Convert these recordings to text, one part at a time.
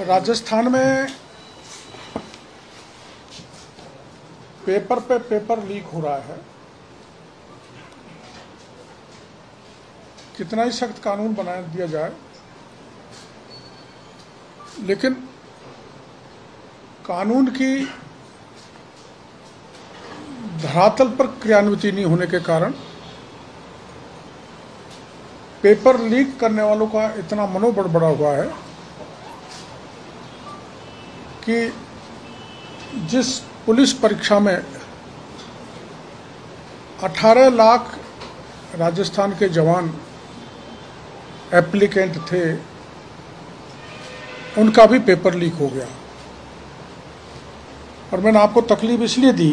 राजस्थान में पेपर पे paper leak हो रहा है। कितना ही सख्त कानून बना दिया जाए, लेकिन कानून की धरातल पर क्रियान्विति नहीं होने के कारण पेपर लीक करने वालों का इतना मनोबल बढ़ा हुआ है कि जिस पुलिस परीक्षा में 18 लाख राजस्थान के जवान एप्लीकेंट थे, उनका भी पेपर लीक हो गया। और मैंने आपको तकलीफ इसलिए दी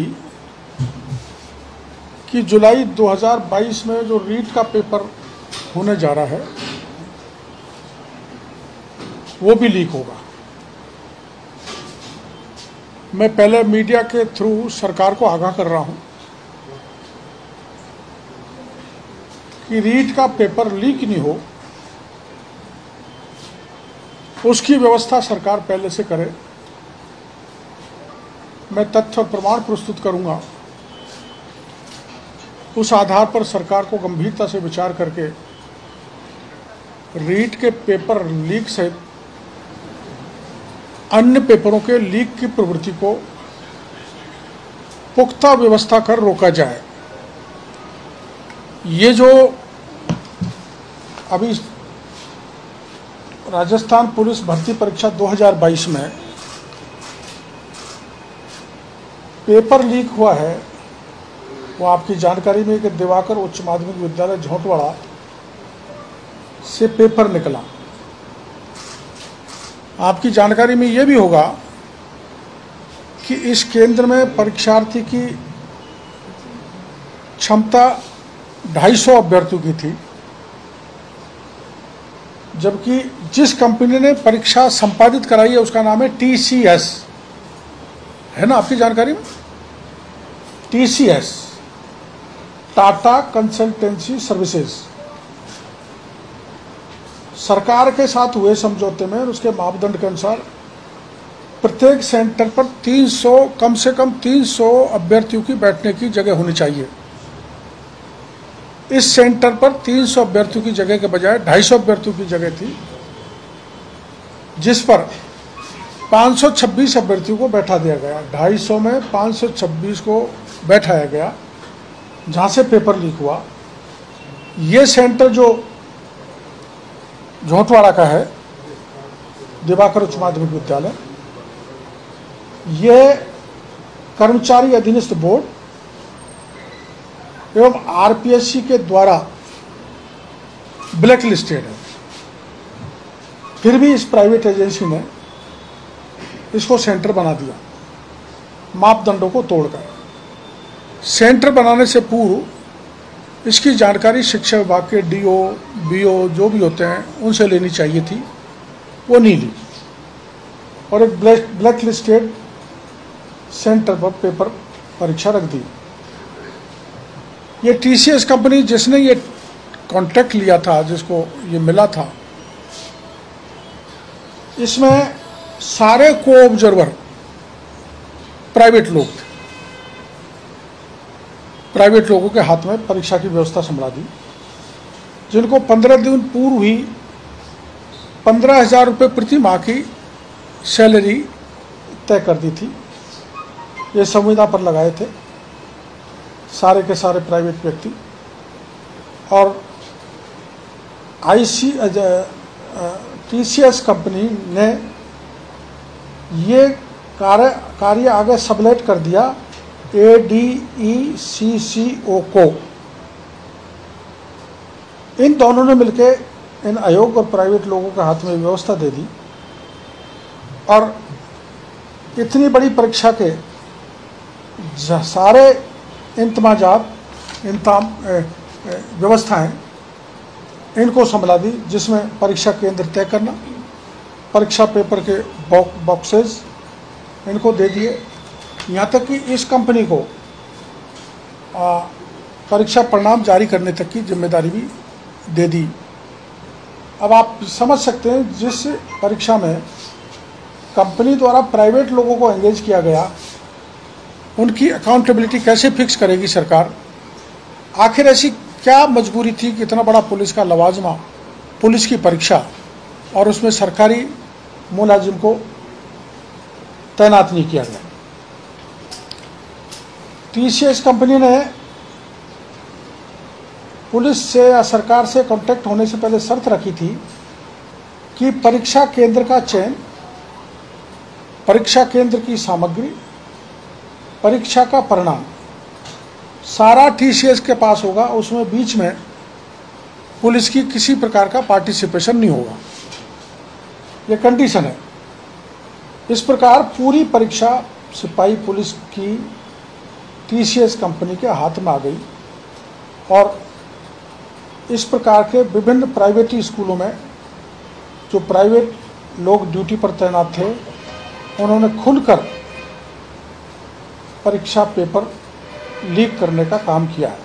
कि जुलाई 2022 में जो रीट का पेपर होने जा रहा है वो भी लीक होगा। मैं पहले मीडिया के थ्रू सरकार को आगाह कर रहा हूं कि रीट का पेपर लीक नहीं हो, उसकी व्यवस्था सरकार पहले से करे। मैं तथ्य और प्रमाण प्रस्तुत करूंगा, उस आधार पर सरकार को गंभीरता से विचार करके रीट के पेपर लीक सहित अन्य पेपरों के लीक की प्रवृत्ति को पुख्ता व्यवस्था कर रोका जाए। ये जो अभी राजस्थान पुलिस भर्ती परीक्षा 2022 में पेपर लीक हुआ है, वो आपकी जानकारी में कि दिवाकर उच्च माध्यमिक विद्यालय झोंटवाड़ा से पेपर निकला। आपकी जानकारी में ये भी होगा कि इस केंद्र में परीक्षार्थी की क्षमता 250 अभ्यर्थियों की थी, जबकि जिस कंपनी ने परीक्षा संपादित कराई है उसका नाम है TCS, है ना आपकी जानकारी में? TCS, Tata consultancy services. सरकार के साथ हुए समझौते में उसके मापदंड के अनुसार प्रत्येक सेंटर पर 300 कम से कम 300 अभ्यर्थियों की बैठने की जगह होनी चाहिए। इस सेंटर पर 300 अभ्यर्थियों की जगह के बजाय 250 अभ्यर्थियों की जगह थी, जिस पर 526 अभ्यर्थियों को बैठा दिया गया। 250 में 526 को बैठाया गया, जहां से पेपर लीक हुआ। ये सेंटर जो झोंटवाड़ा का है, दिवाकर उच्च माध्यमिक विद्यालय, ये कर्मचारी अधीनस्थ बोर्ड एवं RPSC के द्वारा ब्लैक लिस्टेड है। फिर भी इस प्राइवेट एजेंसी ने इसको सेंटर बना दिया मापदंडों को तोड़कर। सेंटर बनाने से पूर्व इसकी जानकारी शिक्षा विभाग के DO, BO जो भी होते हैं उनसे लेनी चाहिए थी, वो नहीं ली और एक ब्लैक लिस्टेड सेंटर पर पेपर परीक्षा रख दी। ये TCS कंपनी जिसने ये कॉन्ट्रैक्ट लिया था, जिसको ये मिला था, इसमें सारे को ऑब्जर्वर प्राइवेट लोग थे। प्राइवेट लोगों के हाथ में परीक्षा की व्यवस्था संभाला दी, जिनको 15 दिन पूर्व ही 15,000 रुपये प्रति माह की सैलरी तय कर दी थी। ये संविदा पर लगाए थे सारे के सारे प्राइवेट व्यक्ति। और TCS कंपनी ने ये कार्य आगे सबलेट कर दिया ADECCO को। इन दोनों ने मिलकर इन अयोग्य और प्राइवेट लोगों के हाथ में व्यवस्था दे दी और इतनी बड़ी परीक्षा के सारे व्यवस्थाएं इनको संभाला दी, जिसमें परीक्षा केंद्र तय करना, परीक्षा पेपर के बॉक्सेस इनको दे दिए। यहाँ तक कि इस कंपनी को परीक्षा परिणाम जारी करने तक की जिम्मेदारी भी दे दी। अब आप समझ सकते हैं, जिस परीक्षा में कंपनी द्वारा प्राइवेट लोगों को एंगेज किया गया, उनकी अकाउंटेबिलिटी कैसे फिक्स करेगी सरकार? आखिर ऐसी क्या मजबूरी थी कि इतना बड़ा पुलिस का लवाजमा, पुलिस की परीक्षा, और उसमें सरकारी मुलाजिम को तैनात नहीं किया गया? टीसीएस कंपनी ने पुलिस से या सरकार से कांटेक्ट होने से पहले शर्त रखी थी कि परीक्षा केंद्र का चयन, परीक्षा केंद्र की सामग्री, परीक्षा का परिणाम सारा टीसीएस के पास होगा, उसमें बीच में पुलिस की किसी प्रकार का पार्टिसिपेशन नहीं होगा। ये कंडीशन है। इस प्रकार पूरी परीक्षा सिपाही पुलिस की टीसीएस कंपनी के हाथ में आ गई और इस प्रकार के विभिन्न प्राइवेट स्कूलों में जो प्राइवेट लोग ड्यूटी पर तैनात थे, उन्होंने खुलकर परीक्षा पेपर लीक करने का काम किया है।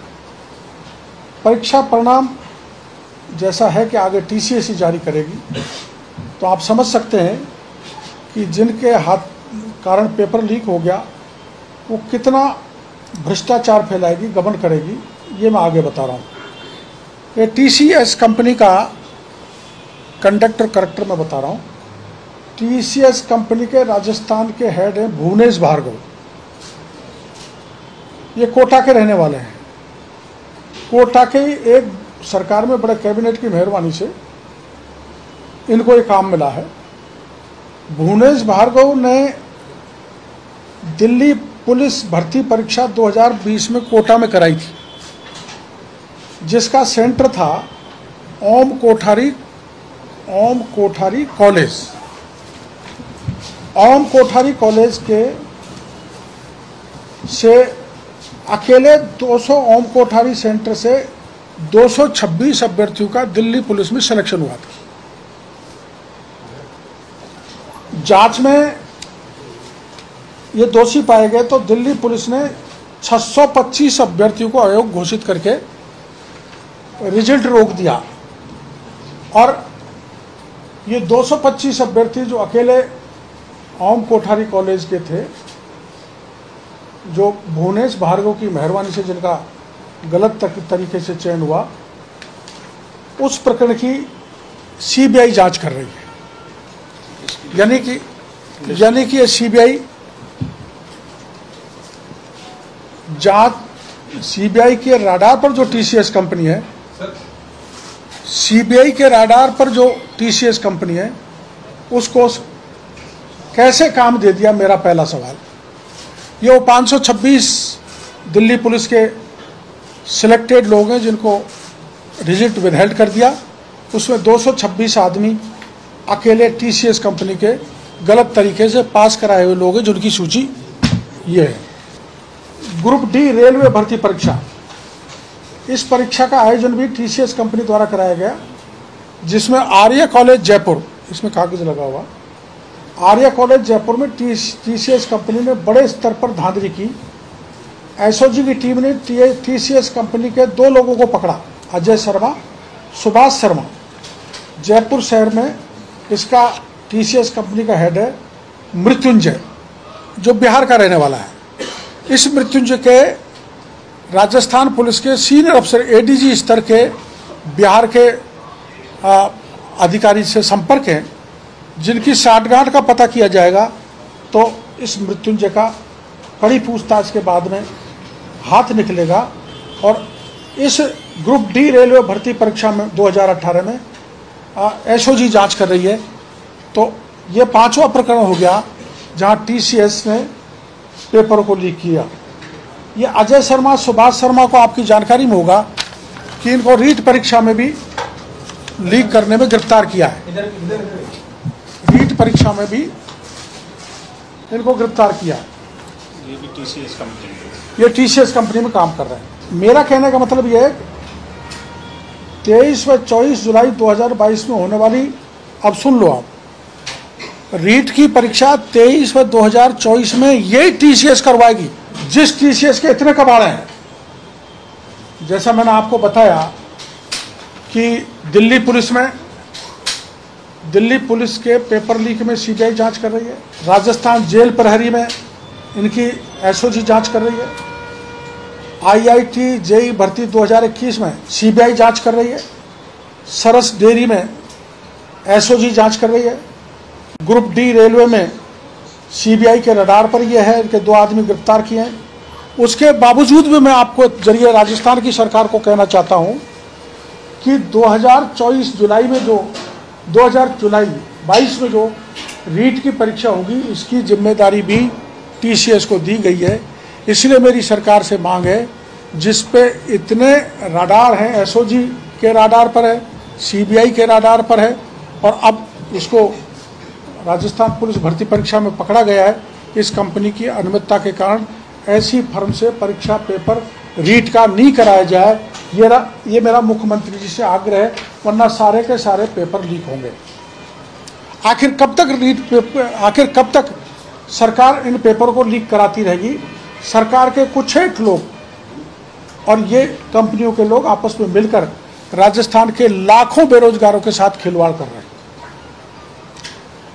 परीक्षा परिणाम जैसा है कि आगे टीसीएस ही जारी करेगी, तो आप समझ सकते हैं कि जिनके हाथ कारण पेपर लीक हो गया वो कितना भ्रष्टाचार फैलाएगी, गबन करेगी, ये मैं आगे बता रहा हूँ। ये टीसीएस कंपनी का कंडक्टर करेक्टर मैं बता रहा हूँ। टीसीएस कंपनी के राजस्थान के हेड हैं भुवनेश भार्गव। ये कोटा के रहने वाले हैं। कोटा के एक सरकार में बड़े कैबिनेट की मेहरबानी से इनको ये काम मिला है। भुवनेश भार्गव ने दिल्ली पुलिस भर्ती परीक्षा 2020 में कोटा में कराई थी, जिसका सेंटर था ओम कोठारी कॉलेज। ओम कोठारी कॉलेज के से अकेले 200 ओम कोठारी सेंटर से 226 अभ्यर्थियों का दिल्ली पुलिस में सिलेक्शन हुआ था। जांच में ये दोषी पाए गए तो दिल्ली पुलिस ने 625 अभ्यर्थियों को अयोग्य घोषित करके रिजल्ट रोक दिया और ये 225 अभ्यर्थी जो अकेले ओम कोठारी कॉलेज के थे, जो भुवनेश भार्गव की मेहरबानी से जिनका गलत तरीके से चयन हुआ, उस प्रकरण की सीबीआई जांच कर रही है। यानी कि ये सीबीआई जांच, सीबीआई के राडार पर जो टीसीएस कंपनी है, सीबीआई के राडार पर जो टीसीएस कंपनी है, उसको कैसे काम दे दिया, मेरा पहला सवाल। ये वो 526 दिल्ली पुलिस के सिलेक्टेड लोग हैं जिनको रिजल्ट विदहेल्ड कर दिया, उसमें 226 आदमी अकेले टीसीएस कंपनी के गलत तरीके से पास कराए हुए लोग हैं, जिनकी सूची ये है। ग्रुप डी रेलवे भर्ती परीक्षा, इस परीक्षा का आयोजन भी टीसीएस कंपनी द्वारा कराया गया, जिसमें आर्य कॉलेज जयपुर, इसमें कागज लगा हुआ, आर्य कॉलेज जयपुर में टीसीएस कंपनी ने बड़े स्तर पर धांधली की। एसओजी की टीम ने टीसीएस कंपनी के 2 लोगों को पकड़ा, अजय शर्मा, सुभाष शर्मा। जयपुर शहर में इसका टीसीएस कंपनी का हेड है मृत्युंजय, जो बिहार का रहने वाला है। इस मृत्युंजय के राजस्थान पुलिस के सीनियर अफसर एडीजी स्तर के बिहार के अधिकारी से संपर्क हैं, जिनकी साठगांठ का पता किया जाएगा तो इस मृत्युंजय का कड़ी पूछताछ के बाद में हाथ निकलेगा। और इस ग्रुप डी रेलवे भर्ती परीक्षा में 2018 में एसओजी जांच कर रही है। तो ये 5वां प्रकरण हो गया जहां टीसीएस ने पेपर को लीक किया। ये अजय शर्मा, सुभाष शर्मा को आपकी जानकारी में होगा कि इनको रीट परीक्षा में भी लीक करने में गिरफ्तार किया है। रीट परीक्षा में भी इनको गिरफ्तार किया है। ये भी टीसीएस कंपनी है। ये टीसीएस कंपनी में काम कर रहे हैं। मेरा कहने का मतलब ये है 23 व 24 जुलाई 2022 में होने वाली, अब सुन लो आप, रीट की परीक्षा 23 व 2024 में यही टीसीएस करवाएगी, जिस टीसीएस के इतने कबाड़े हैं। जैसा मैंने आपको बताया कि दिल्ली पुलिस में दिल्ली पुलिस के पेपर लीक में सीबीआई जांच कर रही है। राजस्थान जेल प्रहरी में इनकी एसओजी जांच कर रही है। आईआईटी जेई भर्ती 2021 में सीबीआई जांच कर रही है। सरस डेयरी में एसओजी जांच कर रही है। ग्रुप डी रेलवे में सीबीआई के रडार पर यह है, इनके 2 आदमी गिरफ्तार किए हैं। उसके बावजूद भी मैं आपको जरिए राजस्थान की सरकार को कहना चाहता हूं कि 2022 जुलाई में जो रीट की परीक्षा होगी, इसकी जिम्मेदारी भी टीसीएस को दी गई है। इसलिए मेरी सरकार से मांग है, जिस पे इतने रडार हैं, एसओजी के रडार पर है, सीबीआई के रडार पर है, और अब इसको राजस्थान पुलिस भर्ती परीक्षा में पकड़ा गया है। इस कंपनी की अनियमितता के कारण ऐसी फर्म से परीक्षा पेपर रीट का नहीं कराया जाए, ये मेरा मुख्यमंत्री जी से आग्रह है, वरना सारे के सारे पेपर लीक होंगे। आखिर कब तक सरकार इन पेपर को लीक कराती रहेगी? सरकार के कुछ एक लोग और ये कंपनियों के लोग आपस में मिलकर राजस्थान के लाखों बेरोजगारों के साथ खिलवाड़ कर रहे हैं।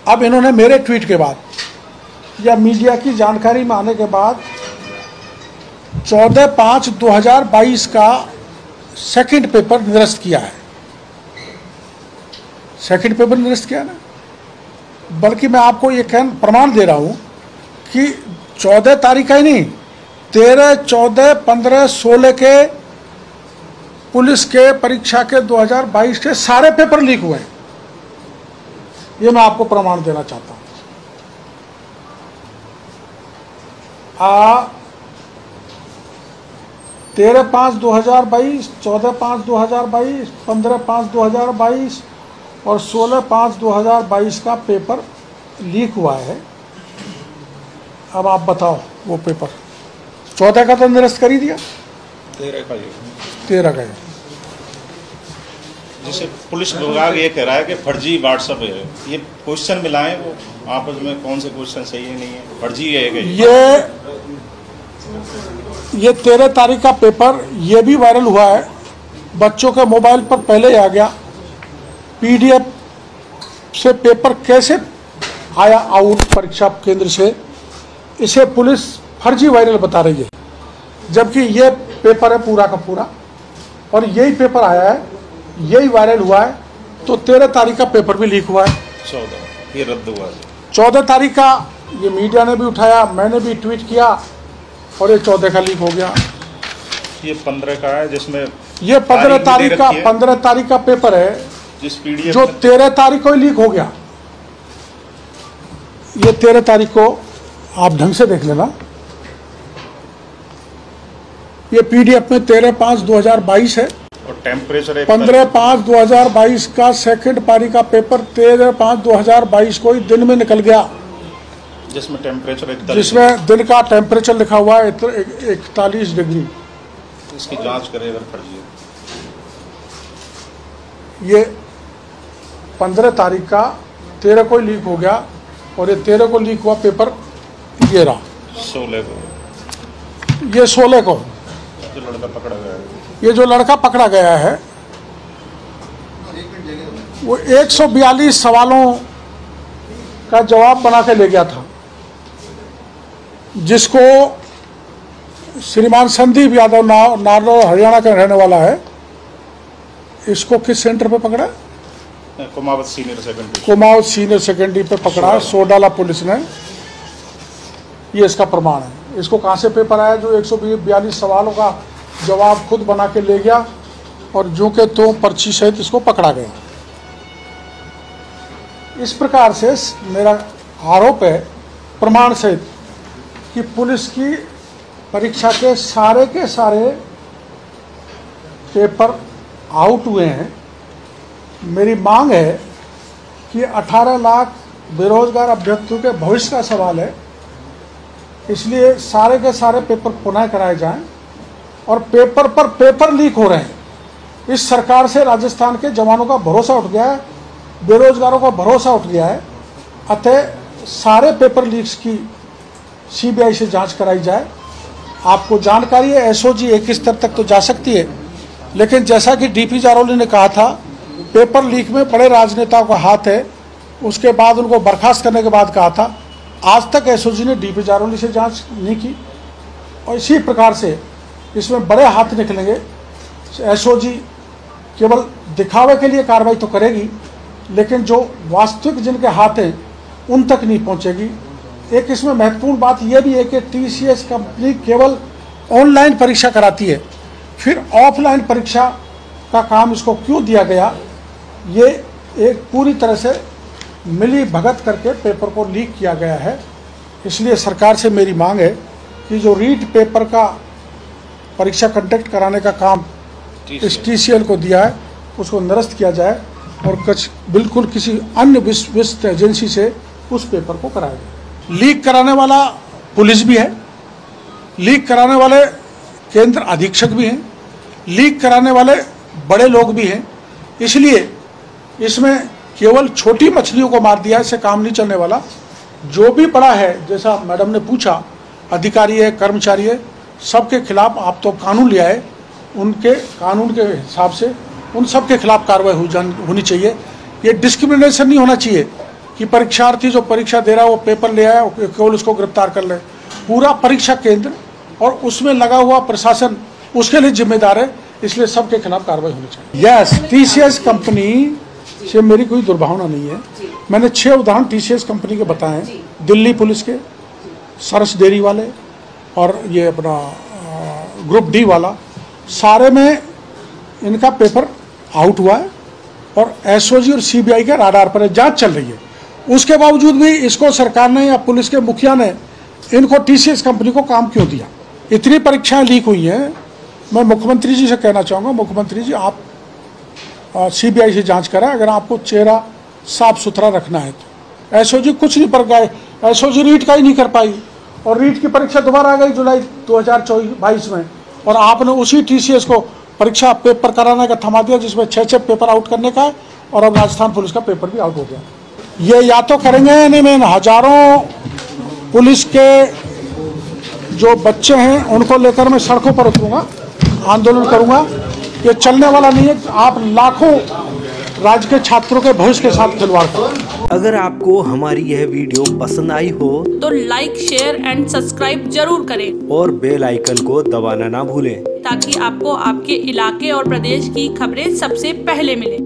अब इन्होंने मेरे ट्वीट के बाद या मीडिया की जानकारी में आने के बाद 14/5/2022 का सेकंड पेपर निरस्त किया है। सेकंड पेपर निरस्त किया ना, बल्कि मैं आपको ये प्रमाण दे रहा हूं कि 14 तारीख का ही नहीं, 13, 14, 15, 16 के पुलिस के परीक्षा के 2022 के सारे पेपर लीक हुए हैं। ये मैं आपको प्रमाण देना चाहता हूं। 13/5/2022, 14/5/2022, 15/5/2022 और 16/5/2022 का पेपर लीक हुआ है। अब आप बताओ, वो पेपर 14 का तो निरस्त कर ही दिया, 13 का जैसे पुलिस विभाग ये कह रहा है कि फर्जी व्हाट्सएप है। ये क्वेश्चन मिलाएं, वो आपस में कौन से क्वेश्चन सही है नहीं है, फर्जी है कि ये 13 तारीख का पेपर ये भी वायरल हुआ है। बच्चों के मोबाइल पर पहले ही आ गया। पीडीएफ से पेपर कैसे आया आउट परीक्षा केंद्र से, इसे पुलिस फर्जी वायरल बता रही है, जबकि ये पेपर है पूरा का पूरा और यही पेपर आया है, यही वायरल हुआ है। तो 13 तारीख का पेपर भी लीक हुआ है। 14 ये रद्द हुआ है। 14 तारीख का ये मीडिया ने भी उठाया, मैंने भी ट्वीट किया, और ये 14 का लीक हो गया। ये 15 का है, जिसमें ये 15 तारीख का पेपर है, जिस पीडीएफ जो 13 तारीख को ही लीक हो गया। ये 13 तारीख को आप ढंग से देख लेना। ये पीडीएफ में 13/5/2022 है और टेम्परेचर 15/5/2022 का सेकंड पारी का पेपर 13/5/2022 को ही दिन में निकल गया, जिसमें टेम्परेचर जिसमें दिन का टेम्परेचर लिखा हुआ है 41 डिग्री। इसकी जांच करें अगर फर्जी है। ये 15 तारीख का 13 को ही लीक हो गया, और ये 13 को लीक हुआ पेपर ये रहा। 16 को ये 16 को जो लड़का पकड़ा गया है, ये जो लड़का पकड़ा गया है वो 142 सवालों का जवाब बना के ले गया था, जिसको श्रीमान संदीप यादव नारनौल हरियाणा का रहने वाला है। इसको किस सेंटर पे पकड़ा? कुमावत सीनियर सेकेंडरी पे पकड़ा, सोडाला पुलिस ने। ये इसका प्रमाण है। इसको कहाँ से पेपर आया जो 142 सवालों का जवाब खुद बना के ले गया, और जो के तो पर्ची सहित इसको पकड़ा गया। इस प्रकार से मेरा आरोप है प्रमाण सहित कि पुलिस की परीक्षा के सारे पेपर आउट हुए हैं। मेरी मांग है कि 18 लाख बेरोजगार अभ्यर्थियों के भविष्य का सवाल है, इसलिए सारे के सारे पेपर पुनः कराए जाएं। और पेपर पर पेपर लीक हो रहे हैं। इस सरकार से राजस्थान के जवानों का भरोसा उठ गया है, बेरोजगारों का भरोसा उठ गया है। अतः सारे पेपर लीक्स की सीबीआई से जांच कराई जाए। आपको जानकारी है एसओजी एक स्तर तक तो जा सकती है, लेकिन जैसा कि डीपी जारौली ने कहा था, पेपर लीक में बड़े राजनेताओं का हाथ है। उसके बाद उनको बर्खास्त करने के बाद कहा था, आज तक एसओजी ने डीपी जारौली से जांच नहीं की। और इसी प्रकार से इसमें बड़े हाथ निकलेंगे। एसओजी केवल दिखावे के लिए कार्रवाई तो करेगी, लेकिन जो वास्तविक जिनके हाथ हैं उन तक नहीं पहुंचेगी। एक इसमें महत्वपूर्ण बात यह भी है कि टीसीएस कंपनी केवल ऑनलाइन परीक्षा कराती है, फिर ऑफलाइन परीक्षा का काम इसको क्यों दिया गया, ये एक पूरी तरह से मिली भगत करके पेपर को लीक किया गया है। इसलिए सरकार से मेरी मांग है कि जो रीट पेपर का परीक्षा कंडक्ट कराने का काम इस टीसीएल को दिया है उसको निरस्त किया जाए और बिल्कुल किसी अन्य विश्वस्त एजेंसी से उस पेपर को कराया जाए। लीक कराने वाला पुलिस भी है, लीक कराने वाले केंद्र अधीक्षक भी हैं, लीक कराने वाले बड़े लोग भी हैं। इसलिए इसमें केवल छोटी मछलियों को मार दिया, इससे काम नहीं चलने वाला। जो भी बड़ा है, जैसा मैडम ने पूछा, अधिकारी है, कर्मचारी है, सबके खिलाफ आप तो कानून ले आए, उनके कानून के हिसाब से उन सब के खिलाफ कार्रवाई होनी चाहिए। ये डिस्क्रिमिनेशन नहीं होना चाहिए कि परीक्षार्थी जो परीक्षा दे रहा है वो पेपर ले आया केवल उसको गिरफ्तार कर ले। पूरा परीक्षा केंद्र और उसमें लगा हुआ प्रशासन उसके लिए जिम्मेदार है, इसलिए सबके खिलाफ कार्रवाई होनी चाहिए। यस, टीसीएस कंपनी से मेरी कोई दुर्भावना नहीं है। मैंने 6 उदाहरण टीसीएस कंपनी के बताए हैं, दिल्ली पुलिस के, सरस डेयरी वाले और ये अपना ग्रुप डी वाला, सारे में इनका पेपर आउट हुआ है और एसओजी और सीबीआई के राडार पर जांच चल रही है। उसके बावजूद भी इसको सरकार ने या पुलिस के मुखिया ने इनको टीसीएस कंपनी को काम क्यों दिया? इतनी परीक्षाएं लीक हुई हैं। मैं मुख्यमंत्री जी से कहना चाहूँगा, मुख्यमंत्री जी आप सीबीआई से जांच करें, अगर आपको चेहरा साफ सुथरा रखना है तो। एसओजी कुछ नहीं पर गए, एसओजी रीट का ही नहीं कर पाई और रीट की परीक्षा दोबारा आ गई जुलाई 2022 में, और आपने उसी टीसीएस को परीक्षा पेपर कराने का थमा दिया जिसमें 6 पेपर आउट करने का है, और अब राजस्थान पुलिस का पेपर भी आउट हो गया। ये या तो करेंगे, नहीं मैं हजारों पुलिस के जो बच्चे हैं उनको लेकर मैं सड़कों पर उतरूंगा, आंदोलन करूंगा। ये चलने वाला नहीं है। आप लाखों राज्य के छात्रों के भविष्य के साथ खिलवाड़ करें। अगर आपको हमारी यह वीडियो पसंद आई हो तो लाइक, शेयर एंड सब्सक्राइब जरूर करें और बेल आइकन को दबाना ना भूलें, ताकि आपको आपके इलाके और प्रदेश की खबरें सबसे पहले मिले।